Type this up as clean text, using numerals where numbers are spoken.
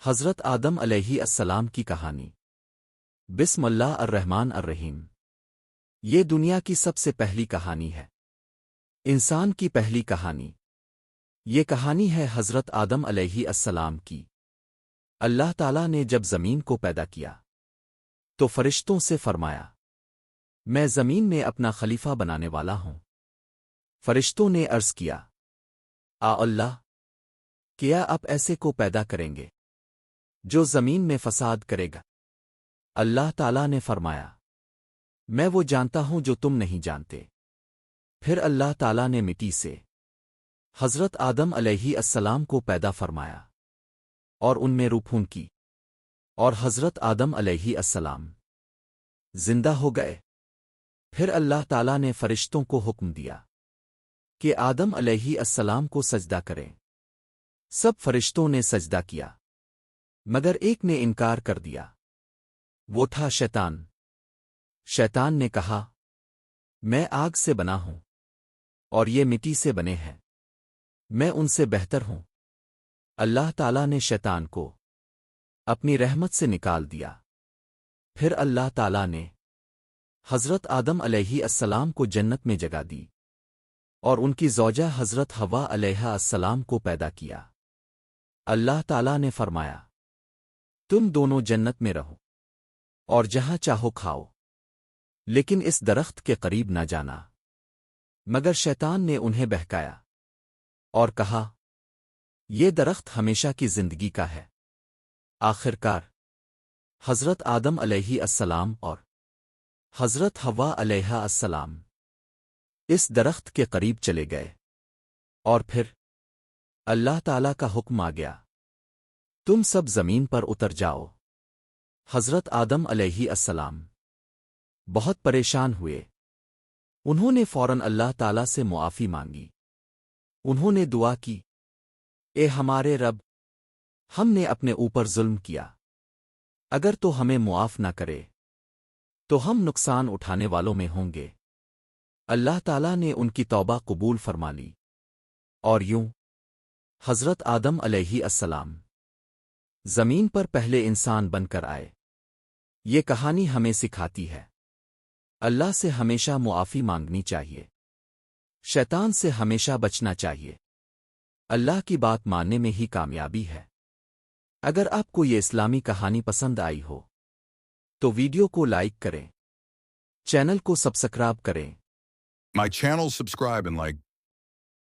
حضرت آدم علیہ السلام کی کہانی۔ بسم اللہ الرحمن الرحیم۔ یہ دنیا کی سب سے پہلی کہانی ہے، انسان کی پہلی کہانی۔ یہ کہانی ہے حضرت آدم علیہ السلام کی۔ اللہ تعالیٰ نے جب زمین کو پیدا کیا تو فرشتوں سے فرمایا، میں زمین میں اپنا خلیفہ بنانے والا ہوں۔ فرشتوں نے عرض کیا، اللہ، کیا آپ ایسے کو پیدا کریں گے جو زمین میں فساد کرے گا؟ اللہ تعالیٰ نے فرمایا، میں وہ جانتا ہوں جو تم نہیں جانتے۔ پھر اللہ تعالیٰ نے مٹی سے حضرت آدم علیہ السلام کو پیدا فرمایا اور ان میں روح پھونکی، اور حضرت آدم علیہ السلام زندہ ہو گئے۔ پھر اللہ تعالیٰ نے فرشتوں کو حکم دیا کہ آدم علیہ السلام کو سجدہ کریں۔ سب فرشتوں نے سجدہ کیا مگر ایک نے انکار کر دیا، وہ تھا شیطان۔ شیطان نے کہا، میں آگ سے بنا ہوں اور یہ مٹی سے بنے ہیں، میں ان سے بہتر ہوں۔ اللہ تعالیٰ نے شیطان کو اپنی رحمت سے نکال دیا۔ پھر اللہ تعالیٰ نے حضرت آدم علیہ السلام کو جنت میں جگہ دی اور ان کی زوجہ حضرت حوا علیہ السلام کو پیدا کیا۔ اللہ تعالیٰ نے فرمایا، تم دونوں جنت میں رہو اور جہاں چاہو کھاؤ، لیکن اس درخت کے قریب نہ جانا۔ مگر شیطان نے انہیں بہکایا اور کہا، یہ درخت ہمیشہ کی زندگی کا ہے۔ آخرکار حضرت آدم علیہ السلام اور حضرت حوا علیہ السلام اس درخت کے قریب چلے گئے، اور پھر اللہ تعالیٰ کا حکم آ گیا، تم سب زمین پر اتر جاؤ۔ حضرت آدم علیہ السلام بہت پریشان ہوئے۔ انہوں نے فوراً اللہ تعالیٰ سے معافی مانگی۔ انہوں نے دعا کی، اے ہمارے رب، ہم نے اپنے اوپر ظلم کیا، اگر تو ہمیں معاف نہ کرے تو ہم نقصان اٹھانے والوں میں ہوں گے۔ اللہ تعالیٰ نے ان کی توبہ قبول فرما لی، اور یوں حضرت آدم علیہ السلام زمین پر پہلے انسان بن کر آئے۔ یہ کہانی ہمیں سکھاتی ہے، اللہ سے ہمیشہ معافی مانگنی چاہیے، شیطان سے ہمیشہ بچنا چاہیے۔ اللہ کی بات ماننے میں ہی کامیابی ہے۔ اگر آپ کو یہ اسلامی کہانی پسند آئی ہو تو ویڈیو کو لائک کریں، چینل کو سبسکرائب کریں۔ My channel, subscribe and like.